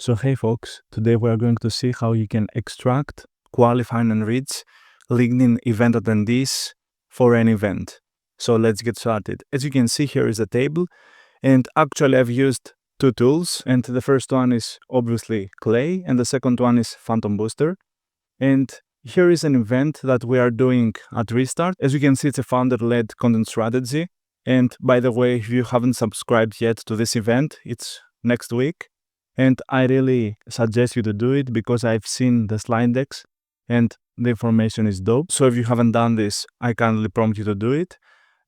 So hey folks, today we are going to see how you can extract, qualify and enrich LinkedIn event attendees for an event. So let's get started. As you can see, here is a table, and actually I've used two tools, and the first one is obviously Clay and the second one is PhantomBuster. And here is an event that we are doing at Restartt. As you can see, it's a founder-led content strategy. And by the way, if you haven't subscribed yet to this event, it's next week. And I really suggest you to do it because I've seen the slide decks and the information is dope. So if you haven't done this, I kindly prompt you to do it.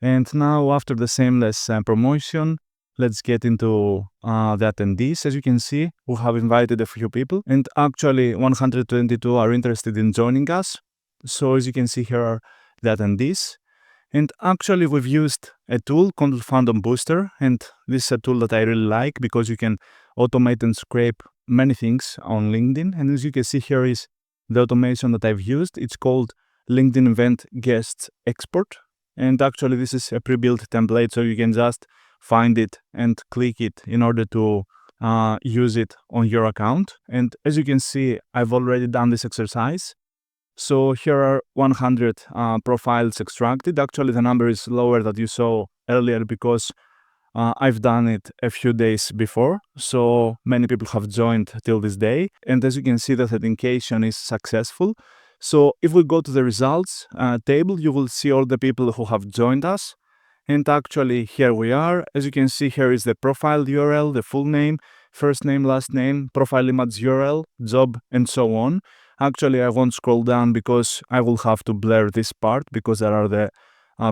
And now, after the shameless promotion, let's get into the attendees. As you can see, we have invited a few people, and actually 122 are interested in joining us. So as you can see, here are the attendees. And actually, we've used a tool called PhantomBuster, and this is a tool that I really like because you can automate and scrape many things on LinkedIn. And as you can see, here is the automation that I've used. It's called LinkedIn Event Guests Export. And actually, this is a pre-built template, so you can just find it and click it in order to use it on your account. And as you can see, I've already done this exercise. So here are 100 profiles extracted. Actually, the number is lower that you saw earlier because I've done it a few days before. So many people have joined till this day. And as you can see, the authentication is successful. So if we go to the results table, you will see all the people who have joined us. And actually, here we are. As you can see, here is the profile URL, the full name, first name, last name, profile image URL, job, and so on. Actually, I won't scroll down because I will have to blur this part because there are the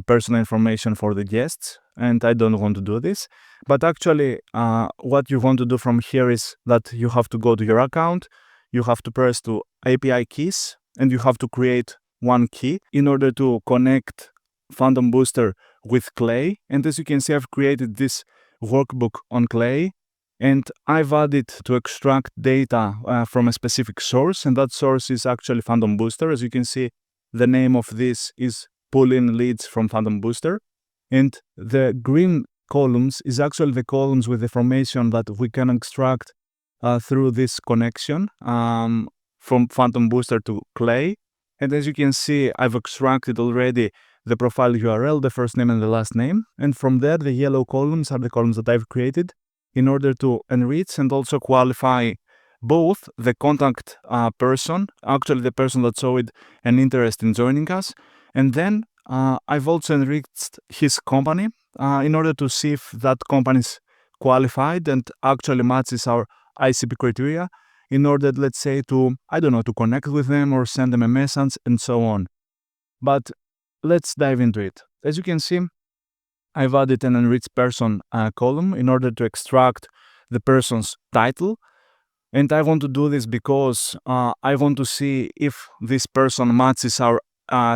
personal information for the guests, and I don't want to do this. But actually, what you want to do from here is that you have to go to your account, you have to press to API keys, and you have to create one key in order to connect PhantomBuster with Clay. And as you can see, I've created this workbook on Clay, and I've added to extract data from a specific source, and that source is actually PhantomBuster. As you can see, the name of this is pull in leads from PhantomBuster, and the green columns is actually the columns with information that we can extract through this connection from PhantomBuster to Clay. And as you can see, I've extracted already the profile URL, the first name and the last name, and from there the yellow columns are the columns that I've created in order to enrich and also qualify both the contact person, actually the person that showed an interest in joining us, and then I've also enriched his company in order to see if that company is qualified and actually matches our ICP criteria in order, let's say, to, to connect with them or send them a message and so on. But let's dive into it. As you can see, I've added an enriched person column in order to extract the person's title. And I want to do this because I want to see if this person matches our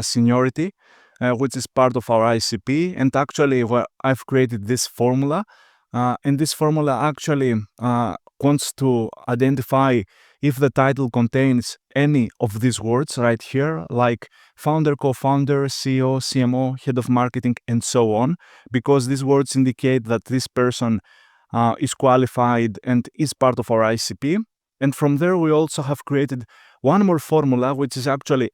seniority, which is part of our ICP. And actually, I've created this formula. And this formula actually wants to identify if the title contains any of these words right here, like founder, co-founder, CEO, CMO, head of marketing, and so on, because these words indicate that this person is qualified and is part of our ICP. And from there, we also have created one more formula, which is actually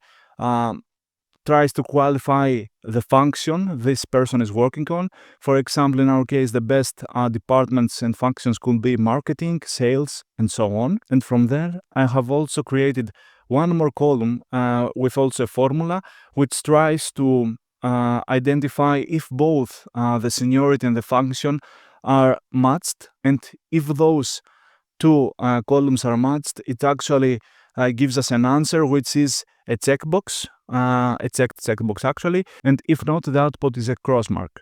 tries to qualify the function this person is working on. For example, in our case, the best departments and functions could be marketing, sales, and so on. And from there, I have also created one more column with also a formula which tries to identify if both the seniority and the function are matched. And if those two columns are matched, it actually gives us an answer which is a checkbox, a checked checkbox actually, and if not, the output is a cross mark.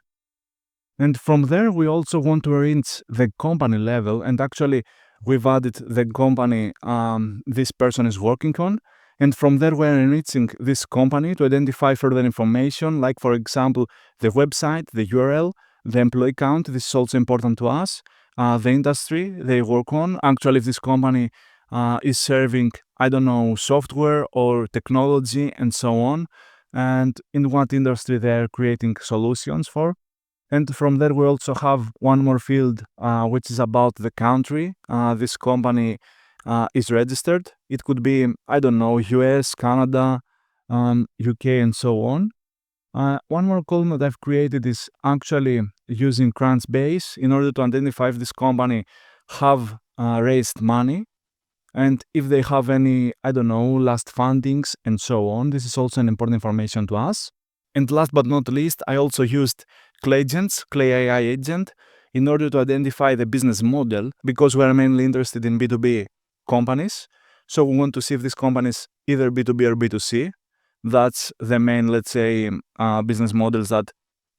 And from there, we also want to arrange the company level, and actually we've added the company this person is working on, and from there we're enriching this company to identify further information, like for example, the website, the URL, the employee count. This is also important to us, the industry they work on. Actually, if this company is serving, software or technology and so on, and in what industry they're creating solutions for. And from there, we also have one more field, which is about the country this company is registered. It could be, I don't know, US, Canada, UK, and so on. One more column that I've created is actually using Crunchbase in order to identify if this company have raised money and if they have any, I don't know, last fundings and so on. This is also an important information to us. And last but not least, I also used Claygent's Clay AI agent in order to identify the business model because we're mainly interested in B2B companies. So we want to see if this company is either B2B or B2C. That's the main, let's say, business models that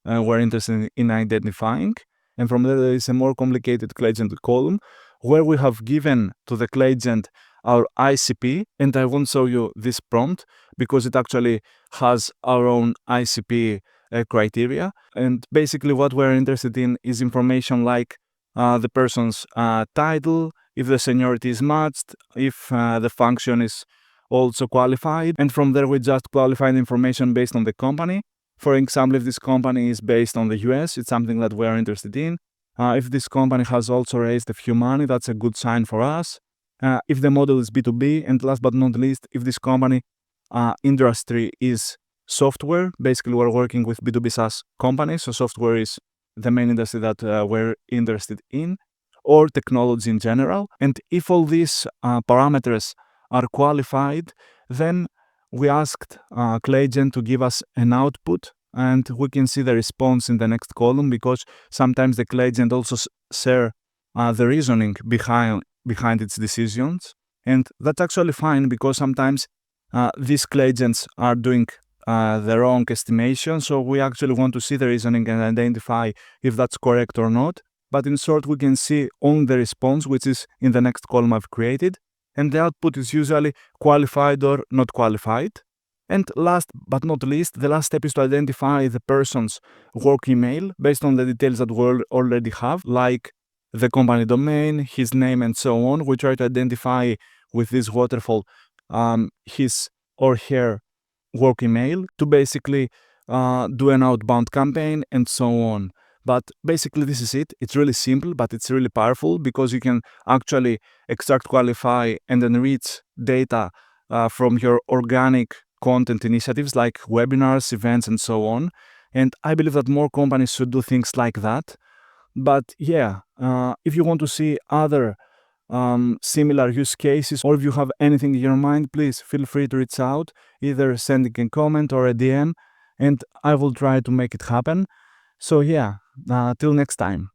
we're interested in identifying. And from there is a more complicated Claygent column where we have given to the Claygent our ICP, and I won't show you this prompt because it actually has our own ICP criteria. And basically what we're interested in is information like the person's title, if the seniority is matched, if the function is also qualified. And from there we just qualify the information based on the company. For example, if this company is based on the US, it's something that we're interested in. If this company has also raised a few money, that's a good sign for us. If the model is B2B, and last but not least, if this company industry is software, basically we're working with B2B SaaS companies, so software is the main industry that we're interested in, or technology in general. And if all these parameters are qualified, then we asked Claygent to give us an output, and we can see the response in the next column because sometimes the Claygent also share the reasoning behind its decisions. And that's actually fine because sometimes these Claygents are doing their own estimation. So we actually want to see the reasoning and identify if that's correct or not. But in short, we can see only the response, which is in the next column I've created. And the output is usually qualified or not qualified. And last but not least, the last step is to identify the person's work email based on the details that we already have, like the company domain, his name, and so on. We try to identify with this waterfall his or her work email to basically do an outbound campaign and so on. But basically this is it. It's really simple, but it's really powerful because you can actually extract, qualify, and enrich data from your organic content initiatives like webinars, events, and so on. And I believe that more companies should do things like that. But yeah, if you want to see other similar use cases, or if you have anything in your mind, please feel free to reach out, either sending a comment or a DM, and I will try to make it happen. So yeah, till next time.